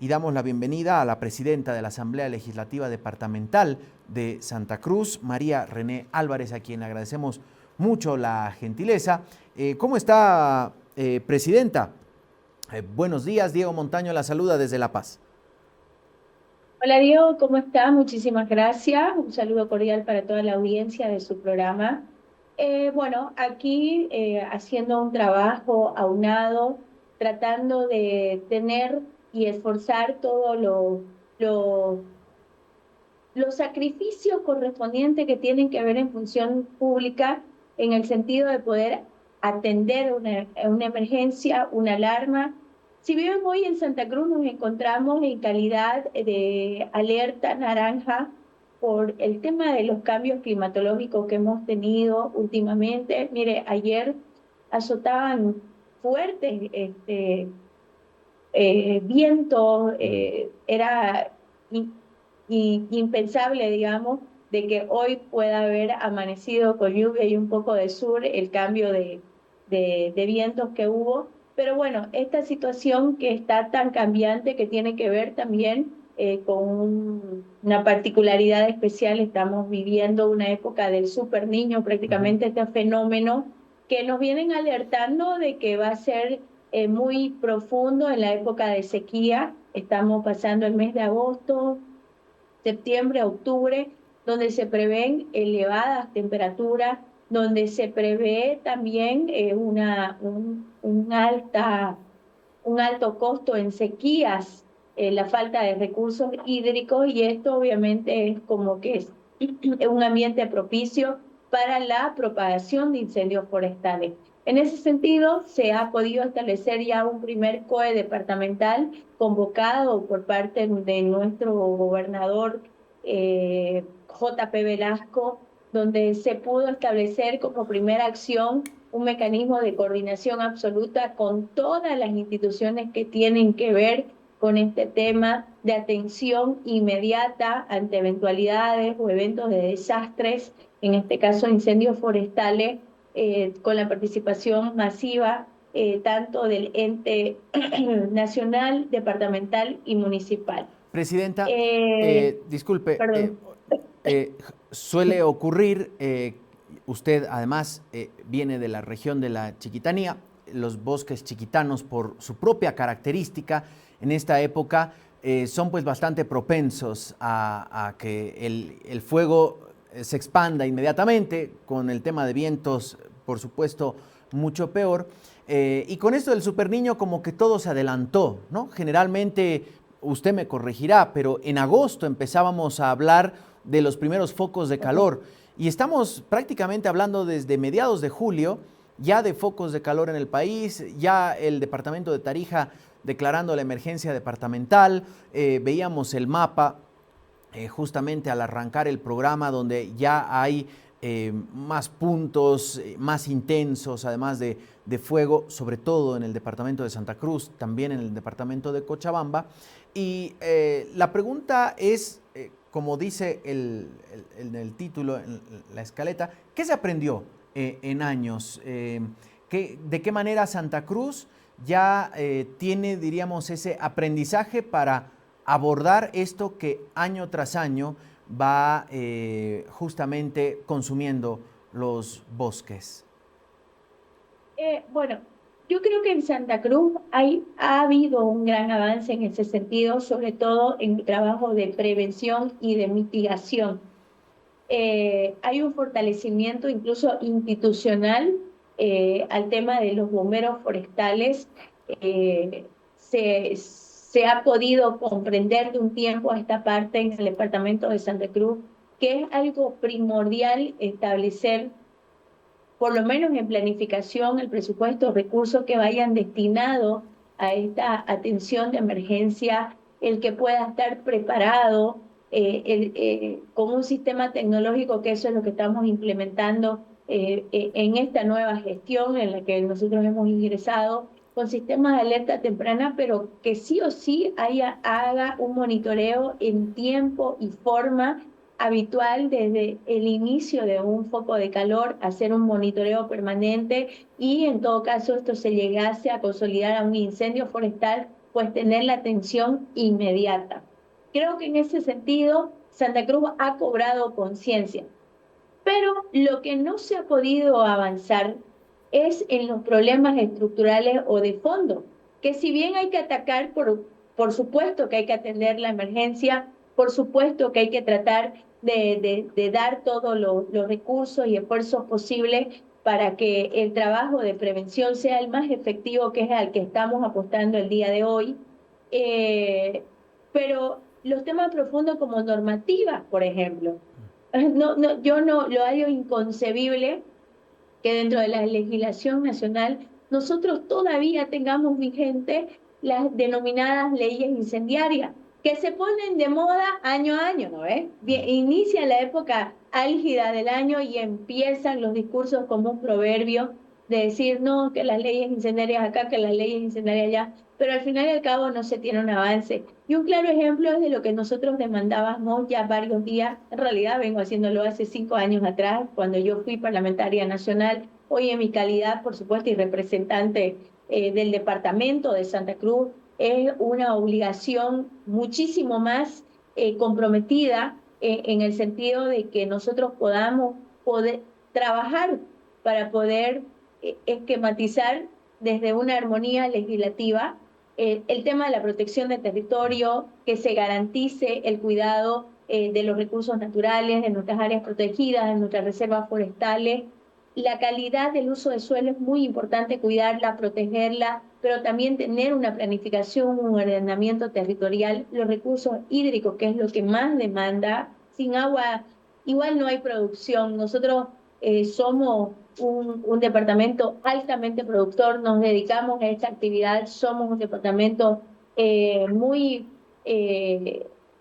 y damos la bienvenida a la presidenta de la Asamblea Legislativa Departamental de Santa Cruz, María René Álvarez, a quien agradecemos mucho la gentileza. ¿Cómo está, presidenta? Buenos días, Diego Montaño la saluda desde La Paz. Hola Diego, ¿cómo está? Muchísimas gracias. Un saludo cordial para toda la audiencia de su programa. Bueno, aquí haciendo un trabajo aunado, tratando de tener y esforzar todos los sacrificios correspondientes que tienen que ver en función pública, en el sentido de poder atender una emergencia, una alarma. Si bien hoy en Santa Cruz nos encontramos en calidad de alerta naranja por el tema de los cambios climatológicos que hemos tenido últimamente. Mire, ayer azotaban fuertes vientos, era impensable, digamos, de que hoy pueda haber amanecido con lluvia y un poco de sur, el cambio de vientos que hubo. Pero bueno, esta situación que está tan cambiante, que tiene que ver también con una particularidad especial, estamos viviendo una época del super niño, prácticamente este fenómeno que nos vienen alertando de que va a ser muy profundo en la época de sequía. Estamos pasando el mes de agosto, septiembre, octubre, donde se prevén elevadas temperaturas, donde se prevé también un alto costo en sequías, la falta de recursos hídricos, y esto obviamente es como que es un ambiente propicio para la propagación de incendios forestales. En ese sentido, se ha podido establecer ya un primer COE departamental convocado por parte de nuestro gobernador JP Velasco, donde se pudo establecer como primera acción un mecanismo de coordinación absoluta con todas las instituciones que tienen que ver con este tema de atención inmediata ante eventualidades o eventos de desastres, en este caso incendios forestales, con la participación masiva tanto del ente nacional, departamental y municipal. Presidenta, disculpe, Perdón. suele ocurrir, usted además viene de la región de la Chiquitanía, los bosques chiquitanos por su propia característica en esta época son pues bastante propensos a que el fuego se expanda inmediatamente, con el tema de vientos por supuesto mucho peor. Y con esto del super niño como que todo se adelantó, ¿no? Generalmente, usted me corregirá, pero en agosto empezábamos a hablar de los primeros focos de calor y estamos prácticamente hablando desde mediados de julio ya de focos de calor en el país, ya el departamento de Tarija declarando la emergencia departamental, veíamos el mapa justamente al arrancar el programa donde ya hay más puntos, más intensos, además de fuego, sobre todo en el departamento de Santa Cruz, también en el departamento de Cochabamba. Y la pregunta es, como dice el título, en la escaleta, ¿qué se aprendió en años? ¿De qué manera Santa Cruz ya tiene, diríamos, ese aprendizaje para abordar esto que año tras año va justamente consumiendo los bosques? Bueno, yo creo que en Santa Cruz ha habido un gran avance en ese sentido, sobre todo en el trabajo de prevención y de mitigación. Hay un fortalecimiento incluso institucional al tema de los bomberos forestales. Se ha podido comprender de un tiempo a esta parte en el departamento de Santa Cruz que es algo primordial establecer, por lo menos en planificación, el presupuesto, recursos que vayan destinados a esta atención de emergencia, el que pueda estar preparado con un sistema tecnológico, que eso es lo que estamos implementando en esta nueva gestión en la que nosotros hemos ingresado, con sistemas de alerta temprana, pero que sí o sí haga un monitoreo en tiempo y forma habitual desde el inicio de un foco de calor, hacer un monitoreo permanente, y en todo caso esto se llegase a consolidar a un incendio forestal, pues tener la atención inmediata. Creo que en ese sentido Santa Cruz ha cobrado conciencia, pero lo que no se ha podido avanzar es en los problemas estructurales o de fondo, que si bien hay que atacar, por supuesto que hay que atender la emergencia, por supuesto que hay que tratar de dar todos los recursos y esfuerzos posibles para que el trabajo de prevención sea el más efectivo, que es al que estamos apostando el día de hoy. Pero los temas profundos como normativas, por ejemplo, yo no lo hallo inconcebible que dentro de la legislación nacional nosotros todavía tengamos vigente las denominadas leyes incendiarias, que se ponen de moda año a año, ¿no ves? Inicia la época álgida del año y empiezan los discursos como un proverbio de decir, no, que las leyes incendiarias acá, que las leyes incendiarias allá, pero al final y al cabo no se tiene un avance. Y un claro ejemplo es de lo que nosotros demandábamos ya varios días, en realidad vengo haciéndolo hace 5 años atrás, cuando yo fui parlamentaria nacional, hoy en mi calidad, por supuesto, y representante del departamento de Santa Cruz, es una obligación muchísimo más comprometida en el sentido de que nosotros podamos poder trabajar para poder esquematizar desde una armonía legislativa el tema de la protección del territorio, que se garantice el cuidado de los recursos naturales, de nuestras áreas protegidas, de nuestras reservas forestales. La calidad del uso de suelo es muy importante cuidarla, protegerla, pero también tener una planificación, un ordenamiento territorial, los recursos hídricos, que es lo que más demanda. Sin agua, igual no hay producción. Nosotros somos un departamento altamente productor, nos dedicamos a esta actividad, somos un departamento muy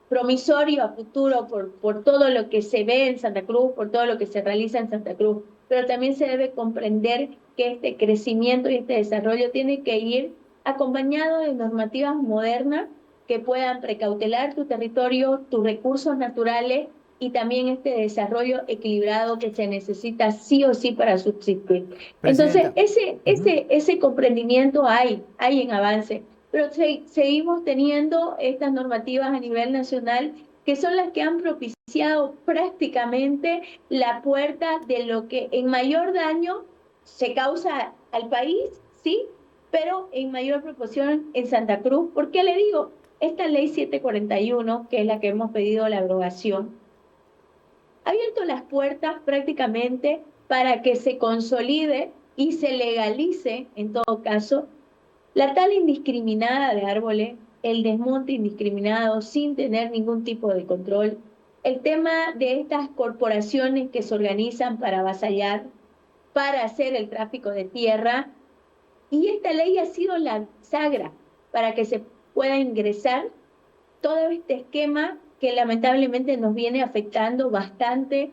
promisorio a futuro por todo lo que se ve en Santa Cruz, por todo lo que se realiza en Santa Cruz, pero también se debe comprender que este crecimiento y este desarrollo tiene que ir acompañado de normativas modernas que puedan precautelar tu territorio, tus recursos naturales y también este desarrollo equilibrado que se necesita sí o sí para subsistir. Entonces, Presidenta. Ujú. ese comprendimiento hay en avance, pero seguimos teniendo estas normativas a nivel nacional que son las que han propiciado prácticamente la puerta de lo que en mayor daño se causa al país, sí, pero en mayor proporción en Santa Cruz. ¿Por qué le digo? Esta ley 741, que es la que hemos pedido la abrogación, ha abierto las puertas prácticamente para que se consolide y se legalice, en todo caso, la tala indiscriminada de árboles, el desmonte indiscriminado sin tener ningún tipo de control, el tema de estas corporaciones que se organizan para avasallar, para hacer el tráfico de tierra, y esta ley ha sido la sagra para que se pueda ingresar todo este esquema que lamentablemente nos viene afectando bastante.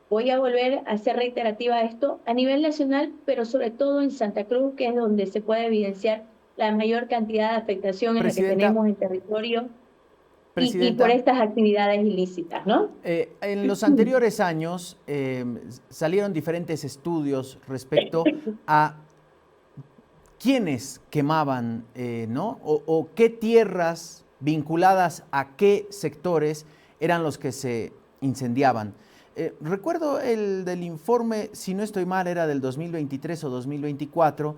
Voy a volver a ser reiterativa a esto a nivel nacional, pero sobre todo en Santa Cruz, que es donde se puede evidenciar la mayor cantidad de afectaciones la que Presidenta, tenemos en territorio y por Presidenta, estas actividades ilícitas, ¿no? en los anteriores años salieron diferentes estudios respecto a quiénes quemaban, ¿no? O qué tierras vinculadas a qué sectores eran los que se incendiaban. Recuerdo el del informe, si no estoy mal, era del 2023 o 2024,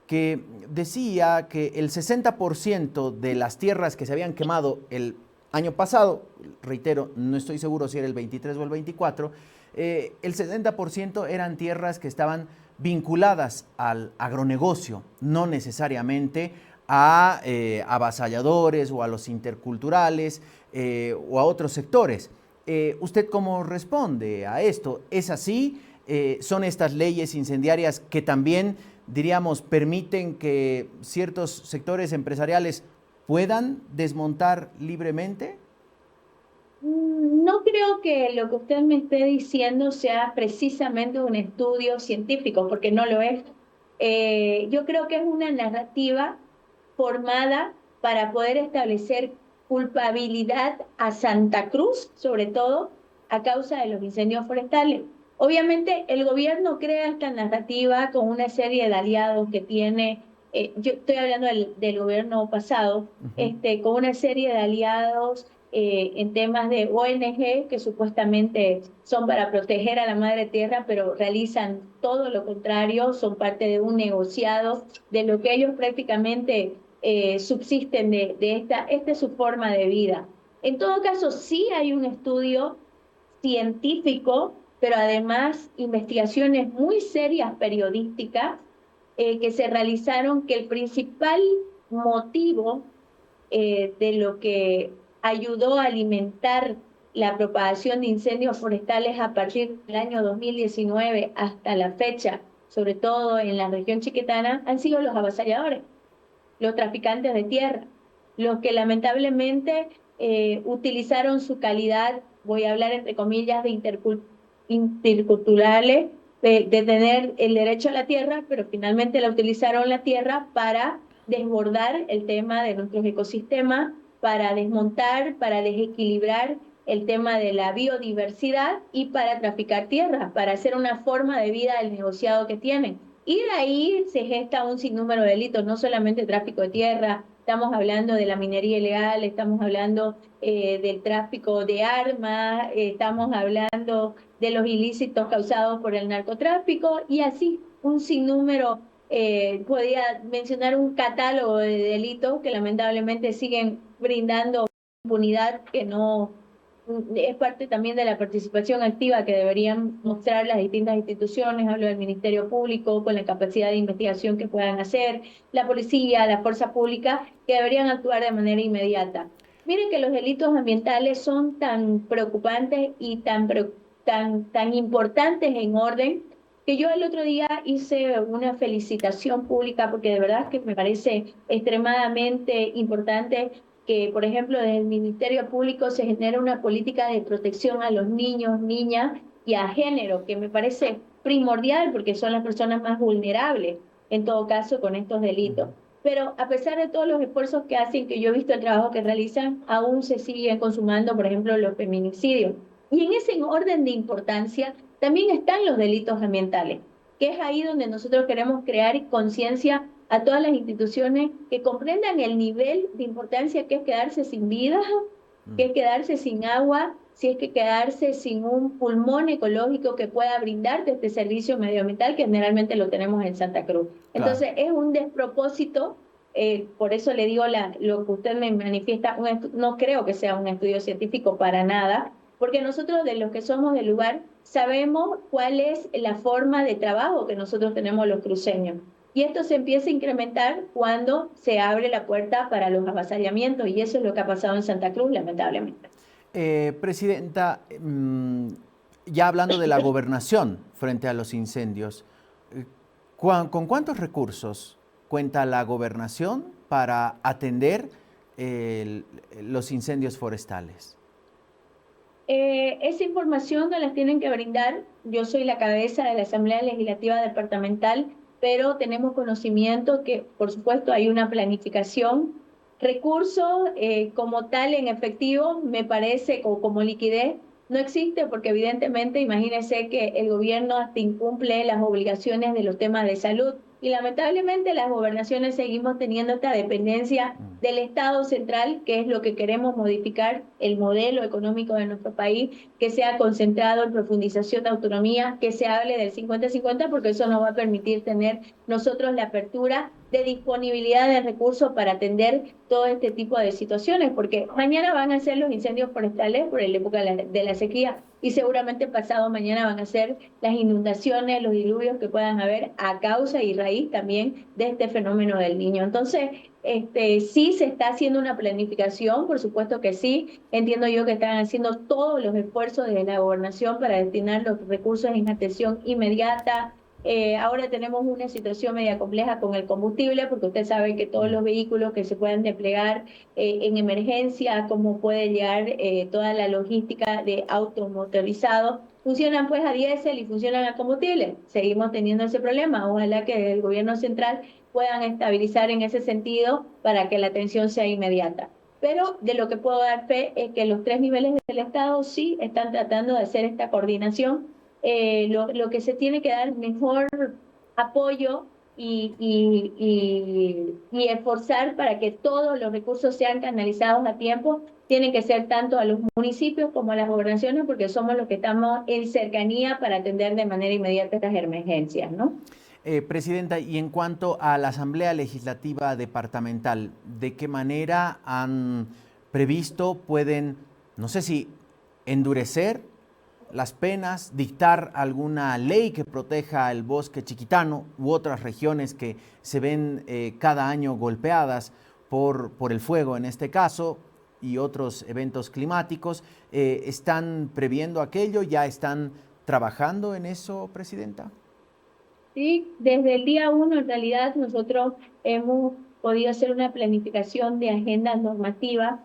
que decía que el 60% de las tierras que se habían quemado el año pasado, reitero, no estoy seguro si era el 23 o el 24, el 60% eran tierras que estaban vinculadas al agronegocio, no necesariamente a avasalladores o a los interculturales o a otros sectores. ¿Usted cómo responde a esto? ¿Es así? ¿Son estas leyes incendiarias que también, diríamos, permiten que ciertos sectores empresariales puedan desmontar libremente? No creo que lo que usted me esté diciendo sea precisamente un estudio científico, porque no lo es. Yo creo que es una narrativa formada para poder establecer culpabilidad a Santa Cruz, sobre todo a causa de los incendios forestales. Obviamente el gobierno crea esta narrativa con una serie de aliados que tiene yo estoy hablando del gobierno pasado, con una serie de aliados en temas de ONG que supuestamente son para proteger a la madre tierra, pero realizan todo lo contrario, son parte de un negociado de lo que ellos prácticamente subsisten esta es su forma de vida. En todo caso, sí hay un estudio científico, pero además investigaciones muy serias periodísticas que se realizaron, que el principal motivo de lo que ayudó a alimentar la propagación de incendios forestales a partir del año 2019 hasta la fecha, sobre todo en la región chiquitana, han sido los avasalladores, los traficantes de tierra, los que lamentablemente utilizaron su calidad, voy a hablar entre comillas, de interculturales, de tener el derecho a la tierra, pero finalmente la utilizaron la tierra para desbordar el tema de nuestros ecosistemas, para desmontar, para desequilibrar el tema de la biodiversidad y para traficar tierra, para hacer una forma de vida del negociado que tienen. Y de ahí se gesta un sinnúmero de delitos, no solamente tráfico de tierra, estamos hablando de la minería ilegal, estamos hablando del tráfico de armas, estamos hablando de los ilícitos causados por el narcotráfico y así un sinnúmero, podría mencionar un catálogo de delitos que lamentablemente siguen brindando impunidad que no es parte también de la participación activa que deberían mostrar las distintas instituciones, hablo del Ministerio Público, con la capacidad de investigación que puedan hacer, la policía, la fuerza pública, que deberían actuar de manera inmediata. Miren que los delitos ambientales son tan preocupantes y tan importantes en orden, que yo el otro día hice una felicitación pública porque de verdad que me parece extremadamente importante que, por ejemplo, desde el Ministerio Público se genera una política de protección a los niños, niñas y a género, que me parece primordial porque son las personas más vulnerables, en todo caso, con estos delitos. Pero a pesar de todos los esfuerzos que hacen, que yo he visto el trabajo que realizan, aún se siguen consumando, por ejemplo, los feminicidios. Y en ese orden de importancia también están los delitos ambientales, que es ahí donde nosotros queremos crear conciencia a todas las instituciones que comprendan el nivel de importancia que es quedarse sin vida, que es quedarse sin agua, si es que quedarse sin un pulmón ecológico que pueda brindarte este servicio medioambiental que generalmente lo tenemos en Santa Cruz. Entonces Claro. es un despropósito, por eso le digo lo que usted me manifiesta, no creo que sea un estudio científico para nada, porque nosotros de los que somos del lugar sabemos cuál es la forma de trabajo que nosotros tenemos los cruceños. Y esto se empieza a incrementar cuando se abre la puerta para los avasallamientos, y eso es lo que ha pasado en Santa Cruz, lamentablemente. Presidenta, ya hablando de la gobernación frente a los incendios, ¿con cuántos recursos cuenta la gobernación para atender los incendios forestales? Esa información nos la tienen que brindar. Yo soy la cabeza de la Asamblea Legislativa Departamental, pero tenemos conocimiento que, por supuesto, hay una planificación. Recursos como tal en efectivo, me parece, como liquidez, no existe porque evidentemente, imagínense que el gobierno hasta incumple las obligaciones de los temas de salud y lamentablemente las gobernaciones seguimos teniendo esta dependencia del Estado central, que es lo que queremos modificar, el modelo económico de nuestro país, que sea concentrado en profundización de autonomía, que se hable del 50-50, porque eso nos va a permitir tener nosotros la apertura de disponibilidad de recursos para atender todo este tipo de situaciones, porque mañana van a ser los incendios forestales por la época de la sequía y seguramente pasado mañana van a ser las inundaciones, los diluvios que puedan haber a causa y raíz también de este fenómeno del Niño. Entonces, sí se está haciendo una planificación, por supuesto que sí. Entiendo yo que están haciendo todos los esfuerzos desde la gobernación para destinar los recursos en atención inmediata. Ahora tenemos una situación media compleja con el combustible, porque usted sabe que todos los vehículos que se puedan desplegar en emergencia, como puede llegar toda la logística de automotorizados, funcionan pues a diésel y funcionan a combustible. Seguimos teniendo ese problema. Ojalá que el gobierno central puedan estabilizar en ese sentido para que la atención sea inmediata. Pero de lo que puedo dar fe es que los tres niveles del Estado sí están tratando de hacer esta coordinación. Lo que se tiene que dar mejor apoyo y esforzar para que todos los recursos sean canalizados a tiempo. Tienen que ser tanto a los municipios como a las gobernaciones, porque somos los que estamos en cercanía para atender de manera inmediata estas emergencias, ¿no? Presidenta, y en cuanto a la Asamblea Legislativa Departamental, ¿de qué manera han previsto, pueden, no sé si endurecer las penas, dictar alguna ley que proteja el bosque chiquitano u otras regiones que se ven cada año golpeadas por el fuego en este caso y otros eventos climáticos? ¿Están previendo aquello? ¿Ya están trabajando en eso, Presidenta? Sí, desde el día 1 en realidad nosotros hemos podido hacer una planificación de agenda normativa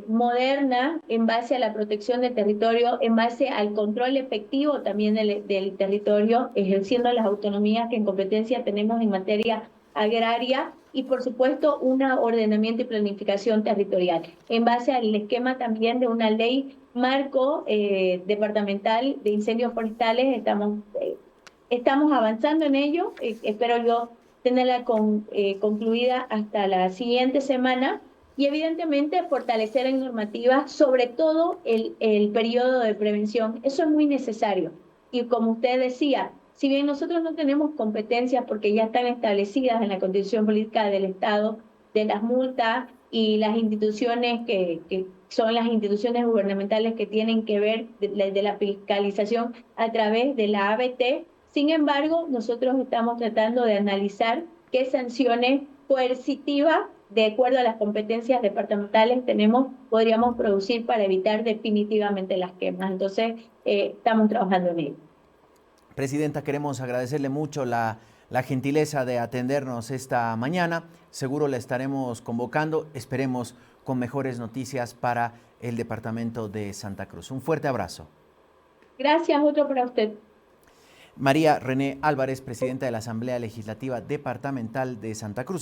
moderna en base a la protección del territorio, en base al control efectivo también del territorio, ejerciendo las autonomías que en competencia tenemos en materia agraria y por supuesto un ordenamiento y planificación territorial, en base al esquema también de una ley marco departamental de incendios forestales. Estamos avanzando en ello, espero yo tenerla concluida hasta la siguiente semana y evidentemente fortalecer en normativa, sobre todo el periodo de prevención. Eso es muy necesario. Y como usted decía, si bien nosotros no tenemos competencias porque ya están establecidas en la Constitución Política del Estado, de las multas y las instituciones que son las instituciones gubernamentales que tienen que ver de la fiscalización a través de la ABT. Sin embargo, nosotros estamos tratando de analizar qué sanciones coercitivas, de acuerdo a las competencias departamentales, podríamos producir para evitar definitivamente las quemas. Entonces, estamos trabajando en ello. Presidenta, queremos agradecerle mucho la gentileza de atendernos esta mañana. Seguro la estaremos convocando, esperemos con mejores noticias para el departamento de Santa Cruz. Un fuerte abrazo. Gracias, otro para usted. María René Álvarez, presidenta de la Asamblea Legislativa Departamental de Santa Cruz.